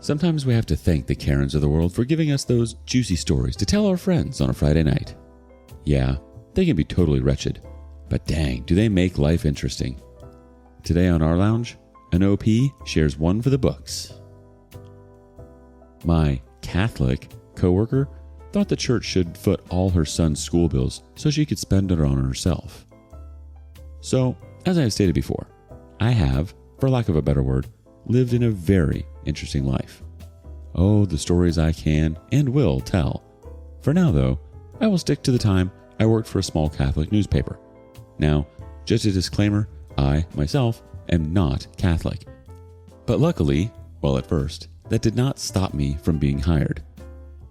Sometimes we have to thank the Karens of the world for giving us those juicy stories to tell our friends on a Friday night. Yeah, they can be totally wretched, but dang, do they make life interesting. Today on our lounge, an OP shares one for the books. My Catholic coworker thought the church should foot all her son's school bills so she could spend it on herself. So, as I have stated before, I have, for lack of a better word, lived in a very interesting life. Oh, the stories I can and will tell. For now, though, I will stick to the time I worked for a small Catholic newspaper. Now, just a disclaimer, I, myself, am not Catholic. But luckily, well at first, that did not stop me from being hired.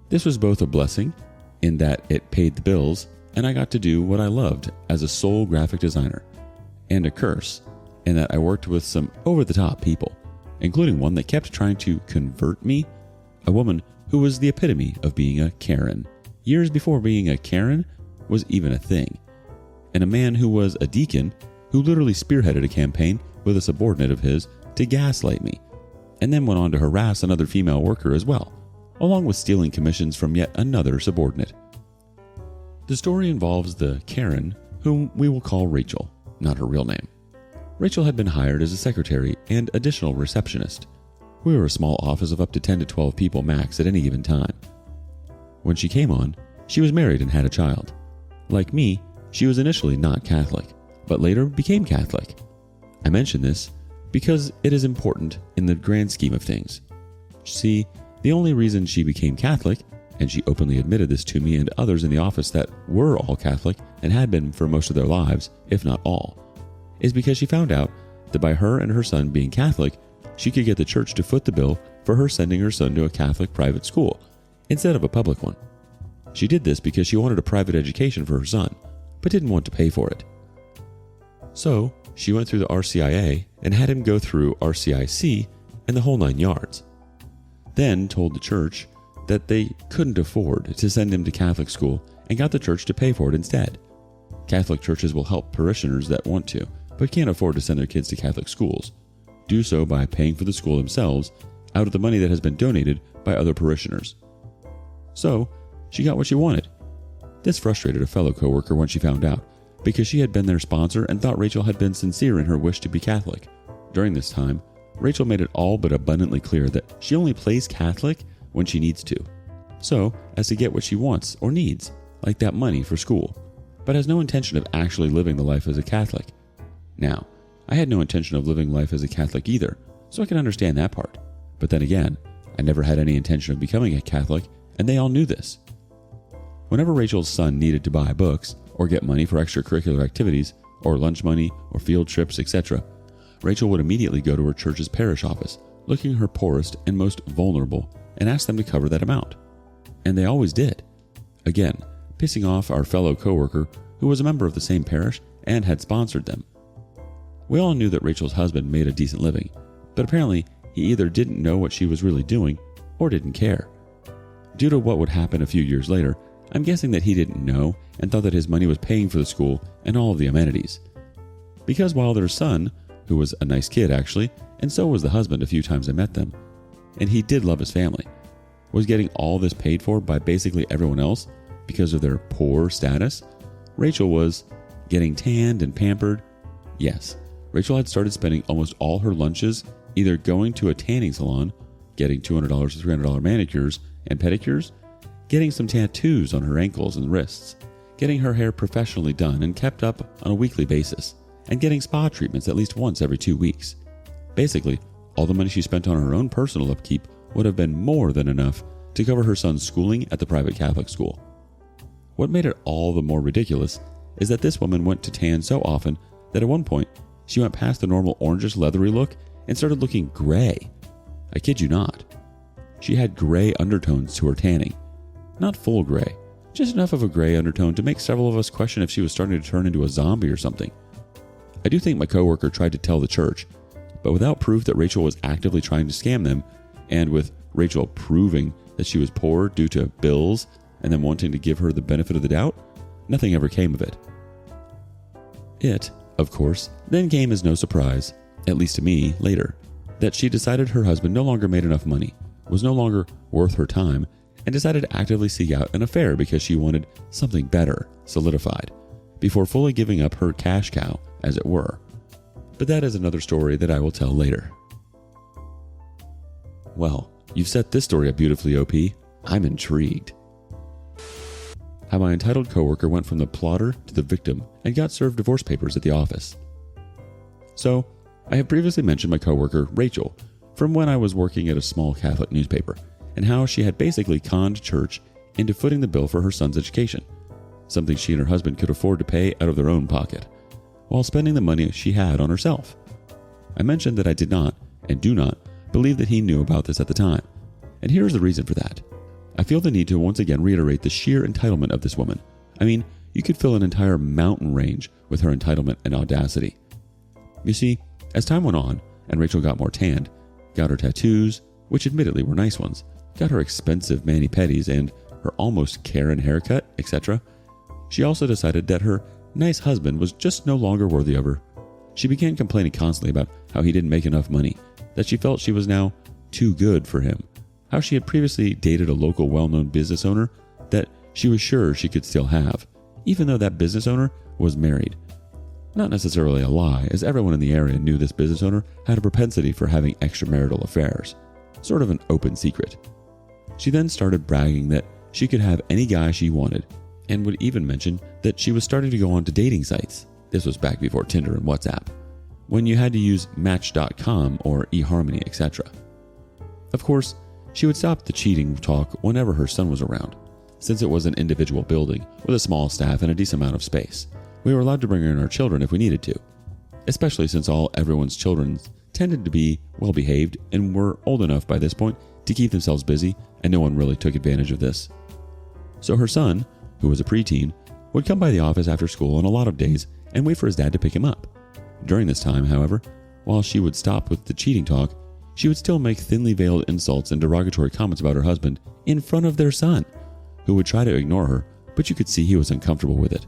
This was both a blessing, in that it paid the bills, and I got to do what I loved as a sole graphic designer, and a curse, in that I worked with some over-the-top people, including one that kept trying to convert me, a woman who was the epitome of being a Karen, years before being a Karen was even a thing, and a man who was a deacon who literally spearheaded a campaign with a subordinate of his to gaslight me, and then went on to harass another female worker as well, along with stealing commissions from yet another subordinate. The story involves the Karen, whom we will call Rachel, not her real name. Rachel had been hired as a secretary and additional receptionist. We were a small office of up to 10 to 12 people max at any given time. When she came on, she was married and had a child. Like me, she was initially not Catholic, but later became Catholic. I mention this because it is important in the grand scheme of things. See, the only reason she became Catholic, and she openly admitted this to me and others in the office that were all Catholic and had been for most of their lives, if not all, is because she found out that by her and her son being Catholic, she could get the church to foot the bill for her sending her son to a Catholic private school instead of a public one. She did this because she wanted a private education for her son, but didn't want to pay for it. So, she went through the RCIA and had him go through RCIC and the whole 9 yards. Then told the church that they couldn't afford to send him to Catholic school and got the church to pay for it instead. Catholic churches will help parishioners that want to, but can't afford to send their kids to Catholic schools. Do so by paying for the school themselves out of the money that has been donated by other parishioners. So, she got what she wanted. This frustrated a fellow coworker when she found out, because she had been their sponsor and thought Rachel had been sincere in her wish to be Catholic. During this time, Rachel made it all but abundantly clear that she only plays Catholic when she needs to, so as to get what she wants or needs, like that money for school, but has no intention of actually living the life as a Catholic. Now, I had no intention of living life as a Catholic either, so I can understand that part. But then again, I never had any intention of becoming a Catholic, and they all knew this. Whenever Rachel's son needed to buy books, or get money for extracurricular activities, or lunch money, or field trips, etc., Rachel would immediately go to her church's parish office, looking her poorest and most vulnerable, and ask them to cover that amount. And they always did. Again, pissing off our fellow coworker who was a member of the same parish and had sponsored them. We all knew that Rachel's husband made a decent living, but apparently he either didn't know what she was really doing or didn't care. Due to what would happen a few years later, I'm guessing that he didn't know and thought that his money was paying for the school and all of the amenities. Because while their son, who was a nice kid actually, and so was the husband a few times I met them, and he did love his family, was getting all this paid for by basically everyone else because of their poor status, Rachel was getting tanned and pampered. Yes, Rachel had started spending almost all her lunches either going to a tanning salon, getting $200 to $300 manicures and pedicures, getting some tattoos on her ankles and wrists, getting her hair professionally done and kept up on a weekly basis, and getting spa treatments at least once every 2 weeks. Basically, all the money she spent on her own personal upkeep would have been more than enough to cover her son's schooling at the private Catholic school. What made it all the more ridiculous is that this woman went to tan so often that at one point she went past the normal orangish leathery look and started looking gray. I kid you not. She had gray undertones to her tanning. Not full gray, just enough of a gray undertone to make several of us question if she was starting to turn into a zombie or something. I do think my coworker tried to tell the church, but without proof that Rachel was actively trying to scam them, and with Rachel proving that she was poor due to bills and then wanting to give her the benefit of the doubt, nothing ever came of it. It, of course, then came as no surprise, at least to me, later, that she decided her husband no longer made enough money, was no longer worth her time and decided to actively seek out an affair because she wanted something better solidified before fully giving up her cash cow, as it were. But that is another story that I will tell later. Well, you've set this story up beautifully, OP. I'm intrigued. How my entitled coworker went from the plotter to the victim and got served divorce papers at the office. So, I have previously mentioned my coworker, Rachel, from when I was working at a small Catholic newspaper, and how she had basically conned church into footing the bill for her son's education, something she and her husband could afford to pay out of their own pocket, while spending the money she had on herself. I mentioned that I did not, and do not, believe that he knew about this at the time, and here is the reason for that. I feel the need to once again reiterate the sheer entitlement of this woman. I mean, you could fill an entire mountain range with her entitlement and audacity. You see, as time went on, and Rachel got more tanned, got her tattoos, which admittedly were nice ones, got her expensive mani-pedis and her almost Karen haircut, etc., she also decided that her nice husband was just no longer worthy of her. She began complaining constantly about how he didn't make enough money, that she felt she was now too good for him, how she had previously dated a local well-known business owner that she was sure she could still have, even though that business owner was married. Not necessarily a lie, as everyone in the area knew this business owner had a propensity for having extramarital affairs, sort of an open secret. She then started bragging that she could have any guy she wanted, and would even mention that she was starting to go on to dating sites. This was back before Tinder and WhatsApp, when you had to use Match.com or eHarmony, etc. Of course, she would stop the cheating talk whenever her son was around, since it was an individual building with a small staff and a decent amount of space. We were allowed to bring in our children if we needed to, especially since everyone's children tended to be well behaved and were old enough by this point to keep themselves busy, and no one really took advantage of this. So her son, who was a preteen, would come by the office after school on a lot of days and wait for his dad to pick him up. During this time, however, while she would stop with the cheating talk, she would still make thinly veiled insults and derogatory comments about her husband in front of their son, who would try to ignore her, but you could see he was uncomfortable with it.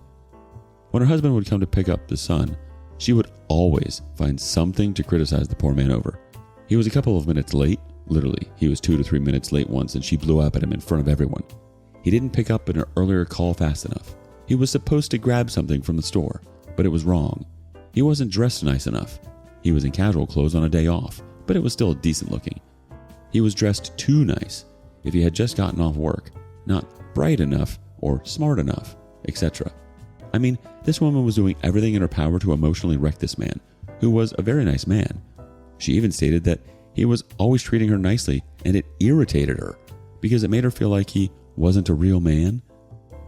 When her husband would come to pick up the son, she would always find something to criticize the poor man over. He was a couple of minutes late. Literally, he was 2 to 3 minutes late once, and she blew up at him in front of everyone. He didn't pick up an earlier call fast enough. He was supposed to grab something from the store, but it was wrong. He wasn't dressed nice enough. He was in casual clothes on a day off, but it was still decent looking. He was dressed too nice if he had just gotten off work, not bright enough or smart enough, etc. I mean, this woman was doing everything in her power to emotionally wreck this man, who was a very nice man. She even stated that he was always treating her nicely, and it irritated her because it made her feel like he wasn't a real man,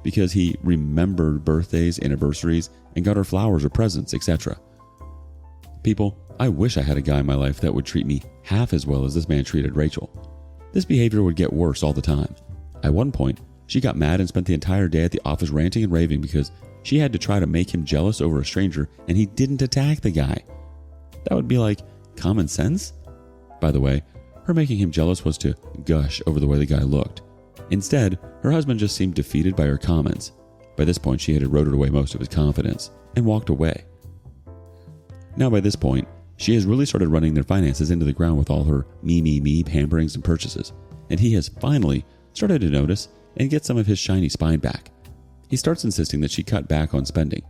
because he remembered birthdays, anniversaries, and got her flowers or presents, etc. People, I wish I had a guy in my life that would treat me half as well as this man treated Rachel. This behavior would get worse all the time. At one point, she got mad and spent the entire day at the office ranting and raving because she had to try to make him jealous over a stranger and he didn't attack the guy. That would be like common sense? By the way, her making him jealous was to gush over the way the guy looked. Instead, her husband just seemed defeated by her comments. By this point, she had eroded away most of his confidence and walked away. Now by this point, she has really started running their finances into the ground with all her me pamperings and purchases, and he has finally started to notice and get some of his shiny spine back. He starts insisting that she cut back on spending.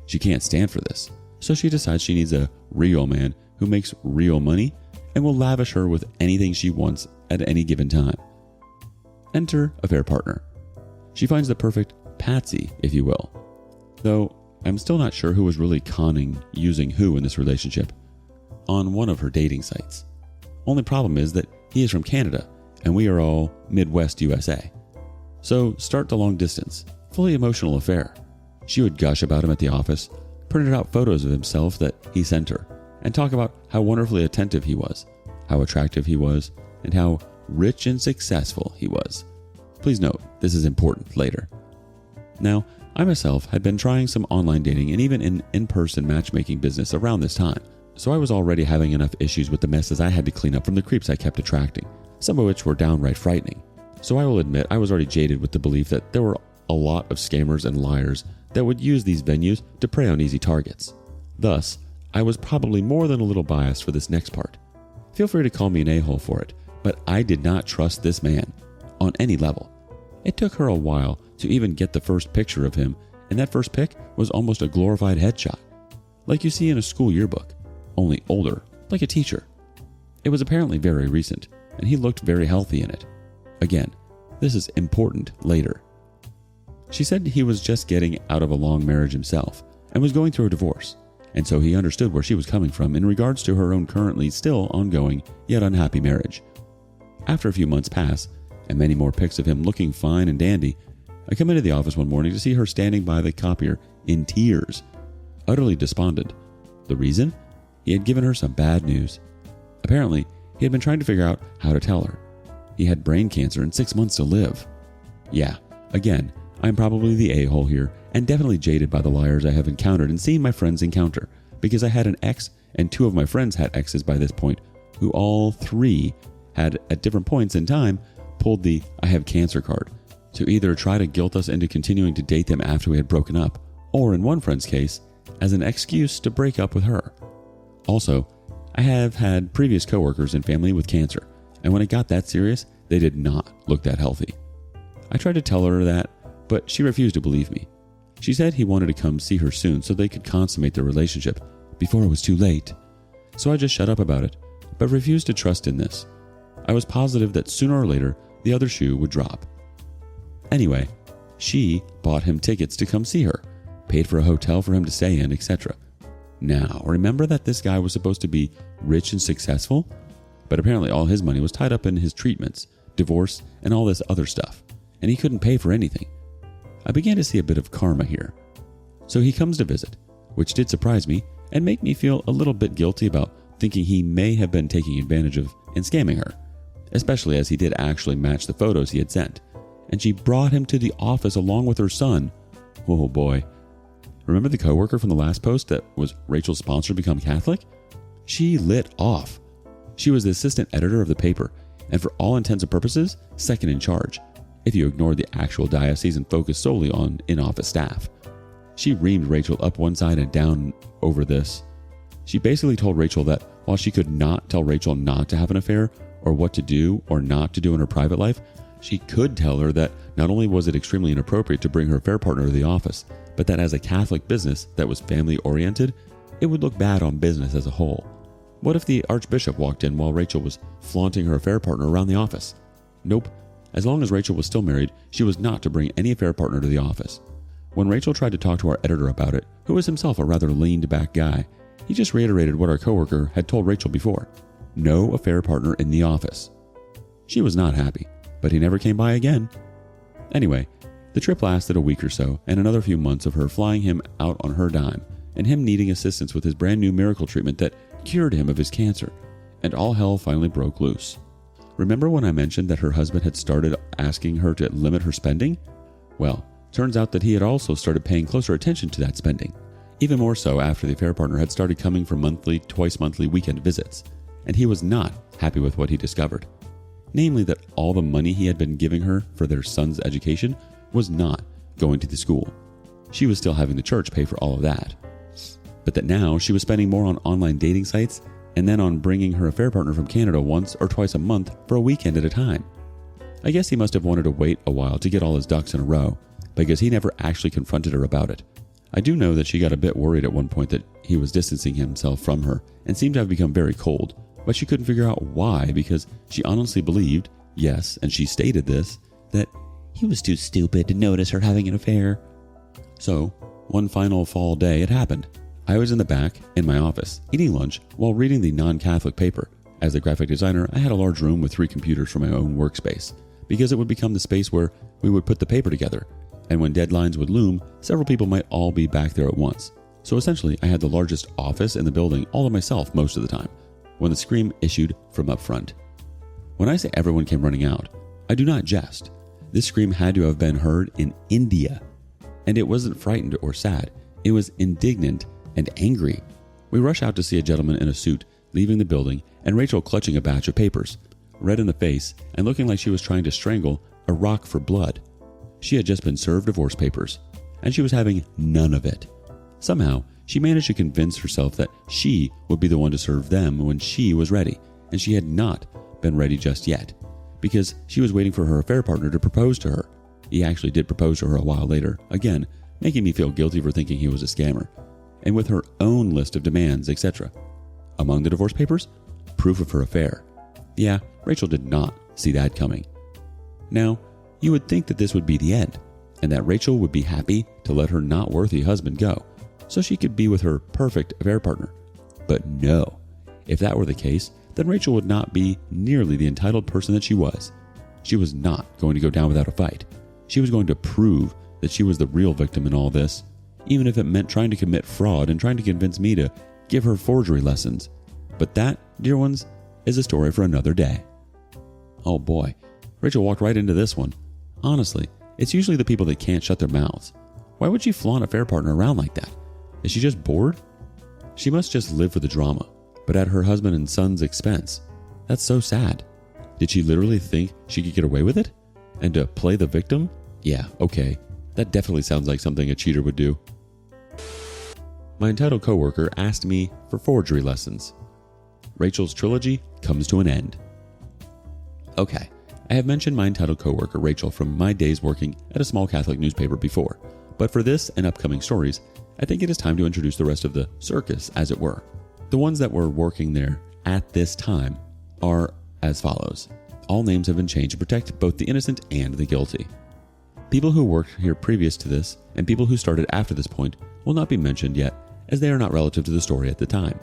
She can't stand for this, so she decides she needs a real man who makes real money and will lavish her with anything she wants at any given time. Enter a fair partner. She finds the perfect patsy, if you will. Though I'm still not sure who was really conning using who in this relationship on one of her dating sites. Only problem is that he is from Canada and we are all Midwest USA. So start the long distance, fully emotional affair. She would gush about him at the office, printed out photos of himself that he sent her, and talk about how wonderfully attentive he was, how attractive he was, and how rich and successful he was. Please note, this is important later. Now, I myself had been trying some online dating and even an in-person matchmaking business around this time, so I was already having enough issues with the messes I had to clean up from the creeps I kept attracting, some of which were downright frightening. So I will admit I was already jaded with the belief that there were a lot of scammers and liars that would use these venues to prey on easy targets. Thus, I was probably more than a little biased for this next part. Feel free to call me an a-hole for it, But I did not trust this man on any level. It took her a while to even get the first picture of him, and that first pic was almost a glorified headshot, like you see in a school yearbook, only older, like a teacher. It was apparently very recent, and he looked very healthy in it. Again, this is important later. She said he was just getting out of a long marriage himself and was going through a divorce, and so he understood where she was coming from in regards to her own currently still ongoing yet unhappy marriage. After a few months pass, and many more pics of him looking fine and dandy, I come into the office one morning to see her standing by the copier in tears, utterly despondent. The reason? He had given her some bad news. Apparently, he had been trying to figure out how to tell her. He had brain cancer and 6 months to live. Yeah, again, I'm probably the a-hole here, and definitely jaded by the liars I have encountered and seen my friends encounter, because I had an ex and 2 of my friends had exes by this point, who all 3 had, at different points in time, pulled the I have cancer card to either try to guilt us into continuing to date them after we had broken up, or in one friend's case, as an excuse to break up with her. Also, I have had previous coworkers and family with cancer, and when it got that serious, they did not look that healthy. I tried to tell her that, but she refused to believe me. She said he wanted to come see her soon so they could consummate their relationship before it was too late. So I just shut up about it, but refused to trust in this. I was positive that sooner or later, the other shoe would drop. Anyway, she bought him tickets to come see her, paid for a hotel for him to stay in, etc. Now, remember that this guy was supposed to be rich and successful? But apparently all his money was tied up in his treatments, divorce, and all this other stuff, and he couldn't pay for anything. I began to see a bit of karma here. So he comes to visit, which did surprise me and make me feel a little bit guilty about thinking he may have been taking advantage of and scamming her, especially as he did actually match the photos he had sent, and she brought him to the office along with her son. Oh boy. Remember the coworker from the last post that was Rachel's sponsor to become Catholic? She lit off. She was the assistant editor of the paper, and for all intents and purposes, second in charge, if you ignored the actual diocese and focused solely on in-office staff. She reamed Rachel up one side and down over this. She basically told Rachel that while she could not tell Rachel not to have an affair, or what to do or not to do in her private life, she could tell her that not only was it extremely inappropriate to bring her affair partner to the office, but that as a Catholic business that was family-oriented, it would look bad on business as a whole. What if the Archbishop walked in while Rachel was flaunting her affair partner around the office? Nope. As long as Rachel was still married, she was not to bring any affair partner to the office. When Rachel tried to talk to our editor about it, who was himself a rather leaned-back guy, he just reiterated what our coworker had told Rachel before. No affair partner in the office. She was not happy, but he never came by again. Anyway, the trip lasted a week or so, and another few months of her flying him out on her dime, and him needing assistance with his brand new miracle treatment that cured him of his cancer, and all hell finally broke loose. Remember when I mentioned that her husband had started asking her to limit her spending? Well, turns out that he had also started paying closer attention to that spending, even more so after the affair partner had started coming for monthly, twice-monthly weekend visits, and he was not happy with what he discovered. Namely that all the money he had been giving her for their son's education was not going to the school. She was still having the church pay for all of that. But that now she was spending more on online dating sites and then on bringing her affair partner from Canada once or twice a month for a weekend at a time. I guess he must have wanted to wait a while to get all his ducks in a row, because he never actually confronted her about it. I do know that she got a bit worried at one point that he was distancing himself from her and seemed to have become very cold, but she couldn't figure out why, because she honestly believed, yes, and she stated this, that he was too stupid to notice her having an affair. So, one final fall day it happened. I was in the back, in my office, eating lunch while reading the non-Catholic paper. As a graphic designer, I had a large room with 3 computers for my own workspace, because it would become the space where we would put the paper together, and when deadlines would loom, several people might all be back there at once. So essentially, I had the largest office in the building all to myself most of the time, when the scream issued from up front. When I say everyone came running out, I do not jest. This scream had to have been heard in India, and it wasn't frightened or sad. It was indignant and angry. We rush out to see a gentleman in a suit leaving the building, and Rachel clutching a batch of papers, red in the face and looking like she was trying to strangle a rock for blood. She had just been served divorce papers, and she was having none of it. Somehow, she managed to convince herself that she would be the one to serve them when she was ready, and she had not been ready just yet, because she was waiting for her affair partner to propose to her. He actually did propose to her a while later, again, making me feel guilty for thinking he was a scammer, and with her own list of demands, etc. Among the divorce papers, proof of her affair. Yeah, Rachel did not see that coming. Now, you would think that this would be the end, and that Rachel would be happy to let her not worthy husband go, so she could be with her perfect affair partner. But no, if that were the case, then Rachel would not be nearly the entitled person that she was. She was not going to go down without a fight. She was going to prove that she was the real victim in all this, even if it meant trying to commit fraud and trying to convince me to give her forgery lessons. But that, dear ones, is a story for another day. Oh boy, Rachel walked right into this one. Honestly, it's usually the people that can't shut their mouths. Why would she flaunt a affair partner around like that? Is she just bored? She must just live for the drama, but at her husband and son's expense. That's so sad. Did she literally think she could get away with it? And to play the victim? Yeah, okay. That definitely sounds like something a cheater would do. My entitled coworker asked me for forgery lessons. Rachel's trilogy comes to an end. Okay, I have mentioned my entitled coworker Rachel from my days working at a small Catholic newspaper before, but for this and upcoming stories, I think it is time to introduce the rest of the circus, as it were. The ones that were working there at this time are as follows. All names have been changed to protect both the innocent and the guilty. People who worked here previous to this and people who started after this point will not be mentioned yet, as they are not relative to the story at the time.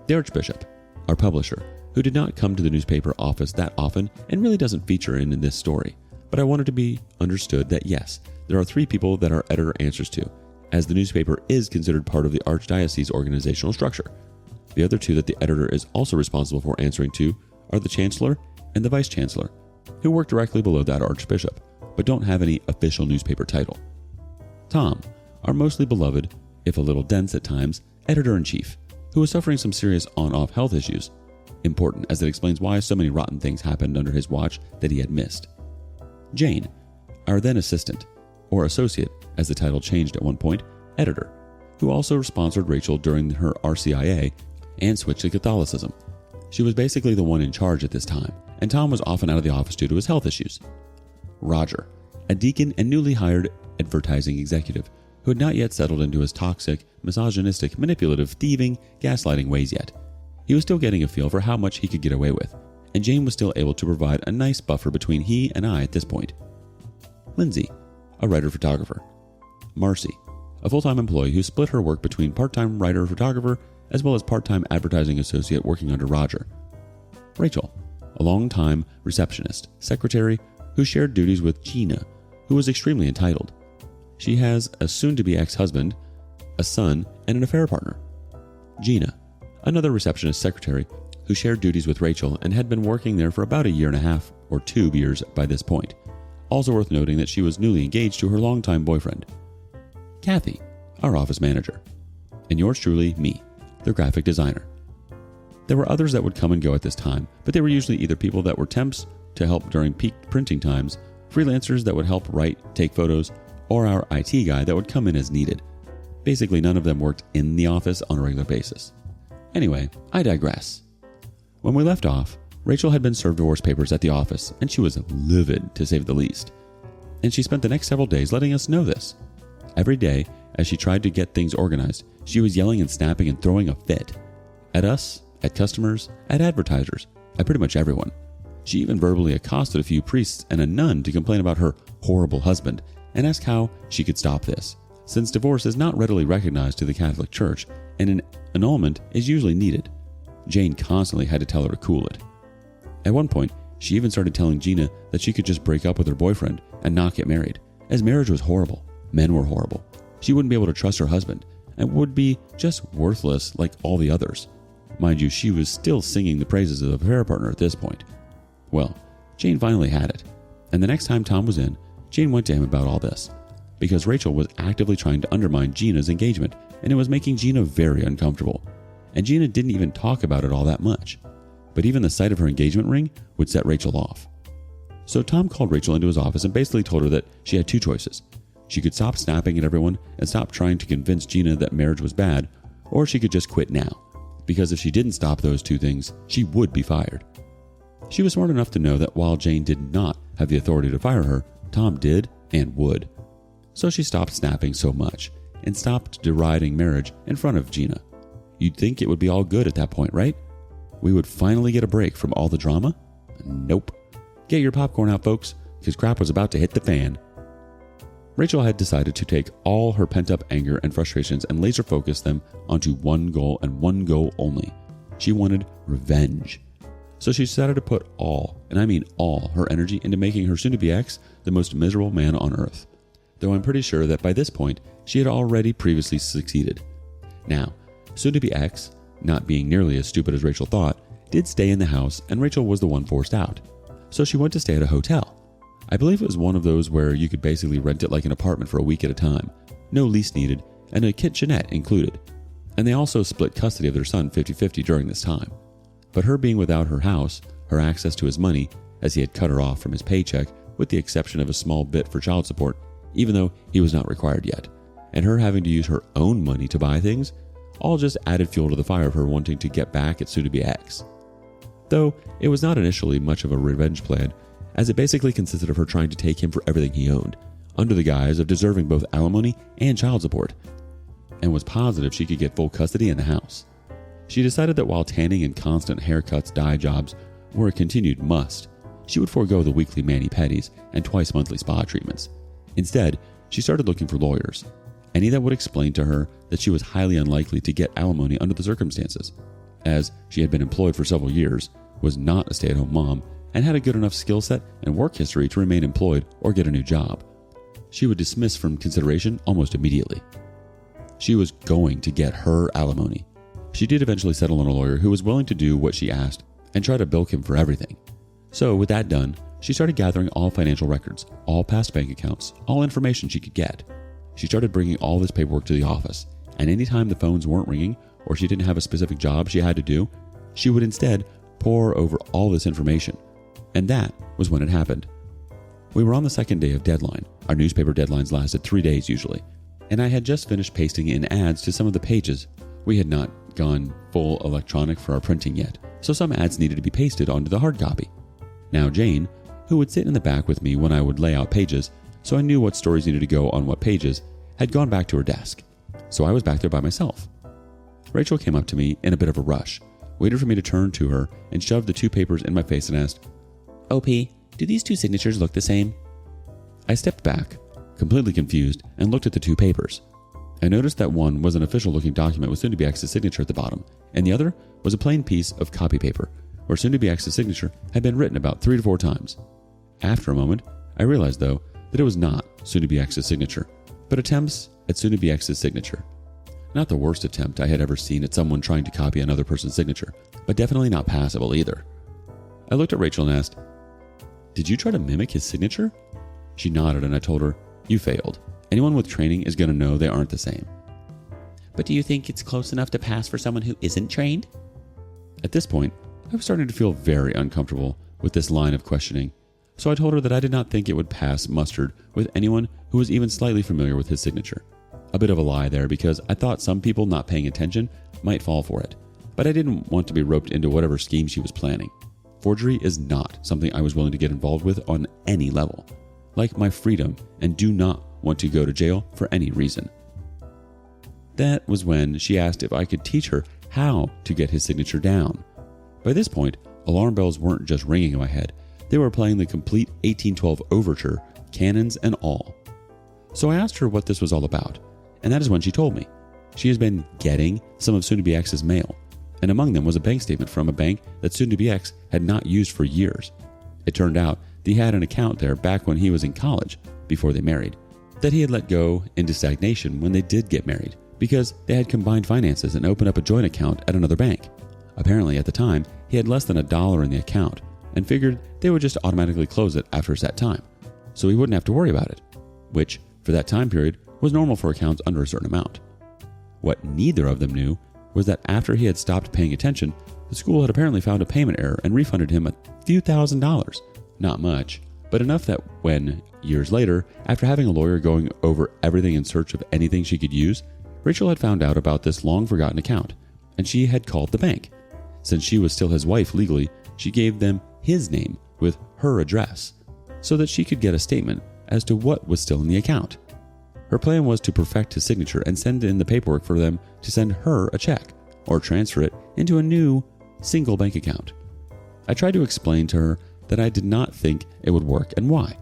The Archbishop, our publisher, who did not come to the newspaper office that often and really doesn't feature in this story, but I wanted to be understood that yes, there are 3 people that our editor answers to, as the newspaper is considered part of the Archdiocese organizational structure. The other 2 that the editor is also responsible for answering to are the Chancellor and the Vice Chancellor, who work directly below that Archbishop, but don't have any official newspaper title. Tom, our mostly beloved, if a little dense at times, editor-in-chief, who was suffering some serious on-off health issues, important as it explains why so many rotten things happened under his watch that he had missed. Jane, our then assistant, or associate, as the title changed at one point, editor, who also sponsored Rachel during her RCIA and switched to Catholicism. She was basically the one in charge at this time, and Tom was often out of the office due to his health issues. Roger, a deacon and newly hired advertising executive who had not yet settled into his toxic, misogynistic, manipulative, thieving, gaslighting ways yet. He was still getting a feel for how much he could get away with, and Jane was still able to provide a nice buffer between he and I at this point. Lindsay, a writer-photographer. Marcy, a full-time employee who split her work between part-time writer-photographer as well as part-time advertising associate working under Roger. Rachel, a long-time receptionist, secretary, who shared duties with Gina, who was extremely entitled. She has a soon-to-be ex-husband, a son, and an affair partner. Gina, another receptionist secretary, who shared duties with Rachel and had been working there for about 1.5 years or 2 years by this point. Also worth noting that she was newly engaged to her longtime boyfriend. Kathy, our office manager. And yours truly, me, the graphic designer. There were others that would come and go at this time, but they were usually either people that were temps to help during peak printing times, freelancers that would help write, take photos, or our IT guy that would come in as needed. Basically, none of them worked in the office on a regular basis. Anyway, I digress. When we left off, Rachel had been served divorce papers at the office, and she was livid, to say the least. And she spent the next several days letting us know this. Every day, as she tried to get things organized, she was yelling and snapping and throwing a fit. At us, at customers, at advertisers, at pretty much everyone. She even verbally accosted a few priests and a nun to complain about her horrible husband and ask how she could stop this, since divorce is not readily recognized to the Catholic Church and an annulment is usually needed. Jane constantly had to tell her to cool it. At one point, she even started telling Gina that she could just break up with her boyfriend and not get married, as marriage was horrible, men were horrible, she wouldn't be able to trust her husband, and would be just worthless like all the others. Mind you, she was still singing the praises of the affair partner at this point. Well, Jane finally had it, and the next time Tom was in, Jane went to him about all this, because Rachel was actively trying to undermine Gina's engagement, and it was making Gina very uncomfortable. And Gina didn't even talk about it all that much, but even the sight of her engagement ring would set Rachel off. So Tom called Rachel into his office and basically told her that she had 2 choices. She could stop snapping at everyone and stop trying to convince Gina that marriage was bad, or she could just quit now, because if she didn't stop those 2 things, she would be fired. She was smart enough to know that while Jane did not have the authority to fire her, Tom did and would. So she stopped snapping so much and stopped deriding marriage in front of Gina. You'd think it would be all good at that point, right? We would finally get a break from all the drama? Nope. Get your popcorn out, folks, because crap was about to hit the fan. Rachel had decided to take all her pent-up anger and frustrations and laser focus them onto one goal and one goal only. She wanted revenge. So she decided to put all, and I mean all, her energy into making her soon-to-be ex the most miserable man on earth. Though I'm pretty sure that by this point, she had already previously succeeded. Now, soon-to-be ex, not being nearly as stupid as Rachel thought, did stay in the house, and Rachel was the one forced out. So she went to stay at a hotel. I believe it was one of those where you could basically rent it like an apartment for a week at a time, no lease needed, and a kitchenette included. And they also split custody of their son 50-50 during this time. But her being without her house, her access to his money, as he had cut her off from his paycheck with the exception of a small bit for child support, even though he was not required yet, and her having to use her own money to buy things, all just added fuel to the fire of her wanting to get back at soon-to-be ex. Though it was not initially much of a revenge plan, as it basically consisted of her trying to take him for everything he owned, under the guise of deserving both alimony and child support, and was positive she could get full custody in the house. She decided that while tanning and constant haircuts, dye jobs were a continued must, she would forego the weekly mani-pedis and twice-monthly spa treatments. Instead, she started looking for lawyers, any that would explain to her that she was highly unlikely to get alimony under the circumstances, as she had been employed for several years, was not a stay-at-home mom, and had a good enough skill set and work history to remain employed or get a new job. She would dismiss from consideration almost immediately. She was going to get her alimony. She did eventually settle on a lawyer who was willing to do what she asked and try to bilk him for everything. So with that done, she started gathering all financial records, all past bank accounts, all information she could get. She started bringing all this paperwork to the office, and anytime the phones weren't ringing or she didn't have a specific job she had to do, she would instead pore over all this information. And that was when it happened. We were on the second day of deadline. Our newspaper deadlines lasted 3 days usually, and I had just finished pasting in ads to some of the pages. We had not gone full electronic for our printing yet, so some ads needed to be pasted onto the hard copy. Now Jane, who would sit in the back with me when I would lay out pages, so I knew what stories needed to go on what pages, had gone back to her desk. So I was back there by myself. Rachel came up to me in a bit of a rush, waited for me to turn to her, and shoved the 2 papers in my face and asked, "OP, do these 2 signatures look the same?" I stepped back, completely confused, and looked at the 2 papers. I noticed that one was an official-looking document with soon-to-be ex's signature at the bottom, and the other was a plain piece of copy paper, where soon-to-be ex's signature had been written about 3 to 4 times. After a moment, I realized, though, that it was not soon-to-be ex's signature, but attempts at soon-to-be ex's signature. Not the worst attempt I had ever seen at someone trying to copy another person's signature, but definitely not passable either. I looked at Rachel and asked, "Did you try to mimic his signature?" She nodded, and I told her, "You failed. Anyone with training is going to know they aren't the same." "But do you think it's close enough to pass for someone who isn't trained?" At this point, I was starting to feel very uncomfortable with this line of questioning, so I told her that I did not think it would pass mustard with anyone who was even slightly familiar with his signature. A bit of a lie there, because I thought some people not paying attention might fall for it, but I didn't want to be roped into whatever scheme she was planning. Forgery is not something I was willing to get involved with on any level. Like my freedom, and do not want to go to jail for any reason. That was when she asked if I could teach her how to get his signature down. By this point, alarm bells weren't just ringing in my head. They were playing the complete 1812 overture, cannons and all. So I asked her what this was all about, and that is when she told me. She has been getting some of soon-to-be ex's mail, and among them was a bank statement from a bank that soon-to-be ex had not used for years. It turned out that he had an account there back when he was in college, before they married, that he had let go into stagnation when they did get married, because they had combined finances and opened up a joint account at another bank. Apparently at the time, he had less than $1 in the account, and figured they would just automatically close it after a set time, so he wouldn't have to worry about it, which, for that time period, was normal for accounts under a certain amount. What neither of them knew was that after he had stopped paying attention, the school had apparently found a payment error and refunded him a few $1,000s. Not much, but enough that when, years later, after having a lawyer going over everything in search of anything she could use, Rachel had found out about this long-forgotten account, and she had called the bank. Since she was still his wife legally, she gave them his name with her address so that she could get a statement as to what was still in the account. Her plan was to perfect his signature and send in the paperwork for them to send her a check or transfer it into a new single bank account. I tried to explain to her that I did not think it would work and why.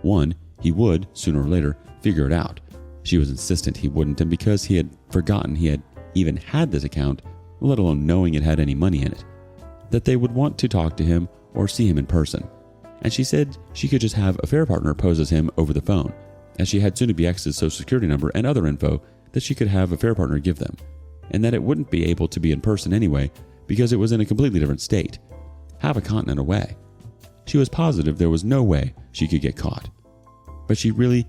One, he would, sooner or later, figure it out. She was insistent he wouldn't, and because he had forgotten he had even had this account, let alone knowing it had any money in it, that they would want to talk to him or see him in person. And she said she could just have a fair partner pose as him over the phone, as she had soon-to-be ex's social security number and other info that she could have a fair partner give them, and that it wouldn't be able to be in person anyway because it was in a completely different state, half a continent away. She was positive there was no way she could get caught. But she really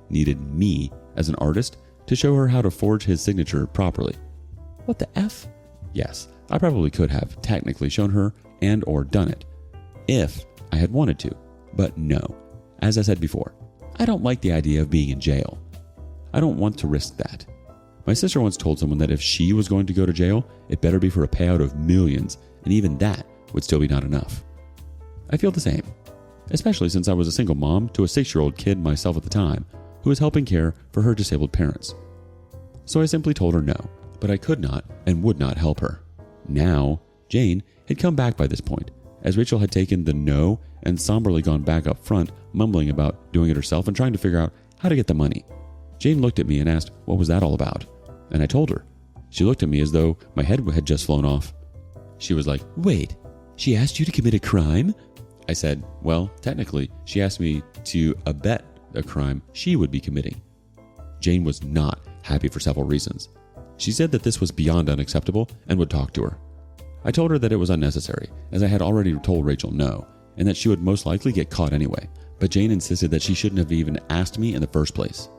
needed me as an artist to show her how to forge his signature properly. What the F? Yes, I probably could have technically shown her and or done it if I had wanted to, but no. As I said before, I don't like the idea of being in jail. I don't want to risk that. My sister once told someone that if she was going to go to jail, it better be for a payout of millions, and even that would still be not enough. I feel the same, especially since I was a single mom to a 6-year-old kid myself at the time, who was helping care for her disabled parents. So I simply told her no, but I could not and would not help her. Now, Jane had come back by this point, as Rachel had taken the no and somberly gone back up front, mumbling about doing it herself and trying to figure out how to get the money. Jane looked at me and asked what was that all about, and I told her. She looked at me as though my head had just flown off. She was like, "Wait, she asked you to commit a crime?" I said, well, technically, she asked me to abet a crime she would be committing. Jane was not happy for several reasons. She said that this was beyond unacceptable and would talk to her. I told her that it was unnecessary, as I had already told Rachel no, and that she would most likely get caught anyway, but Jane insisted that she shouldn't have even asked me in the first place.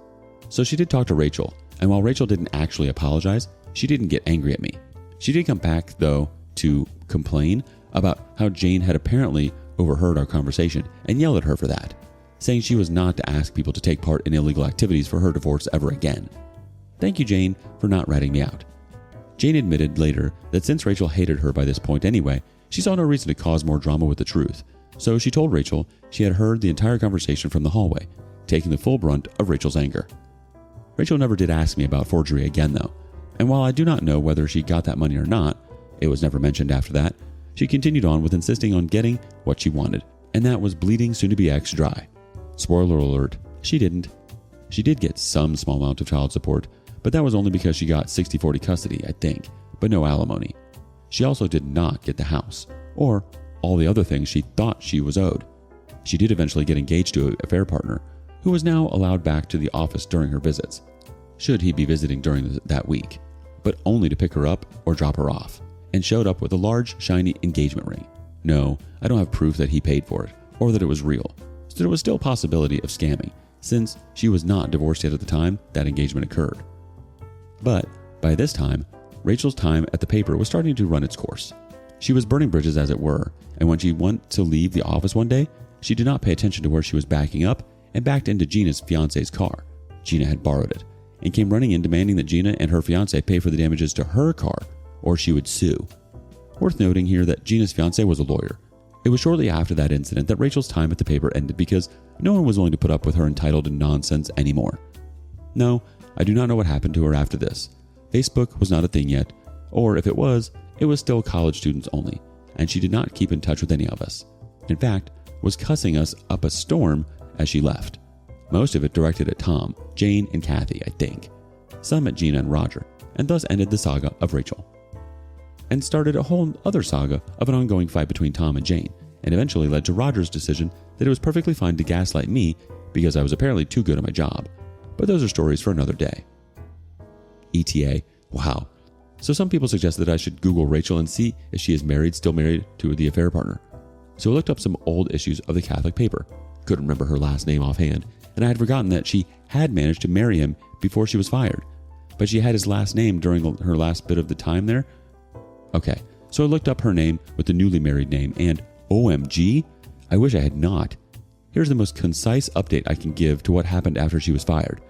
So she did talk to Rachel, and while Rachel didn't actually apologize, she didn't get angry at me. She did come back, though, to complain about how Jane had apparently overheard our conversation and yelled at her for that, saying she was not to ask people to take part in illegal activities for her divorce ever again. Thank you, Jane, for not ratting me out. Jane admitted later that since Rachel hated her by this point anyway, she saw no reason to cause more drama with the truth, so she told Rachel she had heard the entire conversation from the hallway, taking the full brunt of Rachel's anger. Rachel never did ask me about forgery again, though, and while I do not know whether she got that money or not, it was never mentioned after that. She continued on with insisting on getting what she wanted, and that was bleeding soon-to-be ex dry. Spoiler alert, she didn't. She did get some small amount of child support, but that was only because she got 60-40 custody, I think, but no alimony. She also did not get the house, or all the other things she thought she was owed. She did eventually get engaged to a affair partner, who was now allowed back to the office during her visits, should he be visiting during that week, but only to pick her up or drop her off, and showed up with a large, shiny engagement ring. No, I don't have proof that he paid for it, or that it was real, so there was still a possibility of scamming, since she was not divorced yet at the time that engagement occurred. But by this time, Rachel's time at the paper was starting to run its course. She was burning bridges, as it were, and when she went to leave the office one day, she did not pay attention to where she was backing up and backed into Gina's fiance's car. Gina had borrowed it, and came running in demanding that Gina and her fiance pay for the damages to her car, or she would sue. Worth noting here that Gina's fiance was a lawyer. It was shortly after that incident that Rachel's time at the paper ended because no one was willing to put up with her entitled nonsense anymore. No, I do not know what happened to her after this. Facebook was not a thing yet, or if it was still college students only, and she did not keep in touch with any of us. In fact, was cussing us up a storm as she left. Most of it directed at Tom, Jane, and Kathy, I think. Some at Gina and Roger, and thus ended the saga of Rachel. And started a whole other saga of an ongoing fight between Tom and Jane, and eventually led to Roger's decision that it was perfectly fine to gaslight me because I was apparently too good at my job. But those are stories for another day. ETA, wow. So some people suggested that I should Google Rachel and see if she is still married to the affair partner. So I looked up some old issues of the Catholic paper. Couldn't remember her last name offhand, and I had forgotten that she had managed to marry him before she was fired. But she had his last name during her last bit of the time there. Okay, so I looked up her name with the newly married name, and OMG, I wish I had not. Here's the most concise update I can give to what happened after she was fired.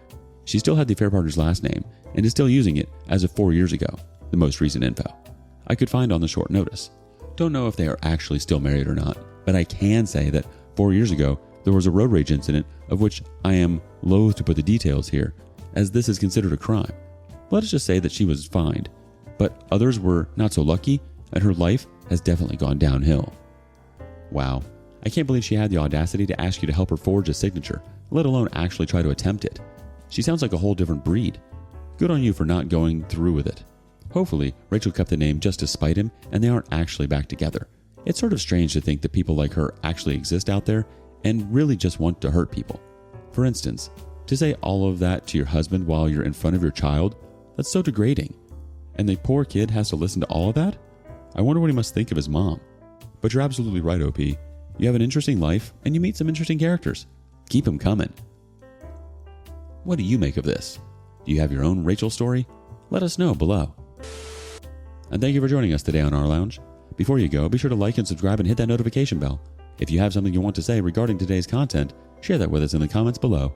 She still had the affair partner's last name, and is still using it as of 4 years ago, the most recent info I could find on the short notice. Don't know if they are actually still married or not, but I can say that 4 years ago, there was a road rage incident of which I am loath to put the details here, as this is considered a crime. Let us just say that she was fined, but others were not so lucky, and her life has definitely gone downhill. Wow, I can't believe she had the audacity to ask you to help her forge a signature, let alone actually try to attempt it. She sounds like a whole different breed. Good on you for not going through with it. Hopefully, Rachel kept the name just to spite him and they aren't actually back together. It's sort of strange to think that people like her actually exist out there and really just want to hurt people. For instance, to say all of that to your husband while you're in front of your child, that's so degrading. And the poor kid has to listen to all of that? I wonder what he must think of his mom. But you're absolutely right, OP. You have an interesting life and you meet some interesting characters. Keep them coming. What do you make of this? Do you have your own Rachel story? Let us know below. And thank you for joining us today on Our Lounge. Before you go, be sure to like and subscribe and hit that notification bell. If you have something you want to say regarding today's content, share that with us in the comments below.